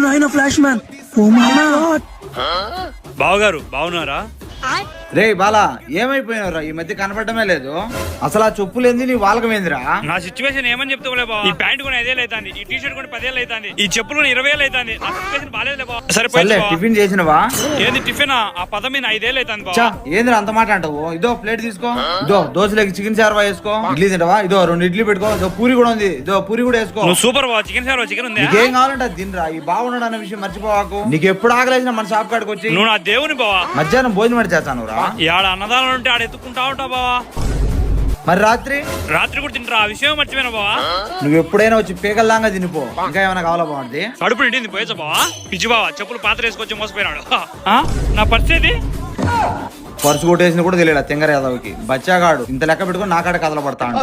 నాయన flash man. Oh my god. బావగారు బావున్నారా? రే బాలా ఏమైపోయినరా ఈ మధ్య కనపడమే లేదు. అసలు ఆ చెప్పులేంది నీ వాళ్ళకమేందిరా? నా సిచ్యువేషన్ ఏమని చెప్తావులే బావ. ఈ ప్యాంట్ కూడా 5,000 అవుతుంది, ఈ టీ షర్ట్ కూడా 10,000 అవుతుంది, ఈ చెప్పులు కూడా 20,000 అవుతుంది. నా సిచ్యువేషన్ బాగాలేదులే బావ. సర్లే టిఫిన్ చేసినవా? ఏంది టిఫిన్? ఆ పదం మీద 5,000 అవుతుంది బావ. చా ఏందిరా అంత మాట అంటావు? ఇదో ప్లేట్ తీసుకో, ఇదో దోశలోకి చికెన్ చార్వా వేసుకో. ఇడ్లీ తింటావా? ఇదో 2 ఇడ్లీ పెట్టుకో. ఇదో పూరి కూడా ఉంది, ఇదో పూరి కూడా వేసుకో. నువ్వు సూపర్ బావ. చికెన్ సార్ చికెన్ ఉంది. నీకేం కావాలంటే అది తినరా. ఈ బాగున్నాడు అన్న విషయం మర్చిపోవాకు. నీకు ఎప్పుడు ఆకలేసినా మన షాప్ కాడికి వచ్చి నువ్వు నా దేవుని బావా. మధ్యాహ్నం భోజనం పెట్టి చేస్తాను రా. ఆడ అన్నదానం ఉంటే ఆడ ఎత్తుకుంటా ఉంటా బావా. మరి రాత్రి కూడా తింటారా? ఆ విషయం మర్చిపోయినా బావా. నువ్వు ఎప్పుడైనా వచ్చి పేకల్లాగా తినిపో. ఇంకా ఏమైనా కావాలా బాగుంది? కడుపు నిండింది పోయేసా బావా. పిచ్చి బావా, చెప్పులు పాత్ర వేసుకొచ్చి మోసపోయినాడు. నా పరిస్థితి పరుసు కొట్టేసిన కూడా తెలియదు తెంగర యాదవ్కి. బచ్చాగాడు ఇంత లెక్క పెట్టుకుని నా కాడ కథలు పడతాడు.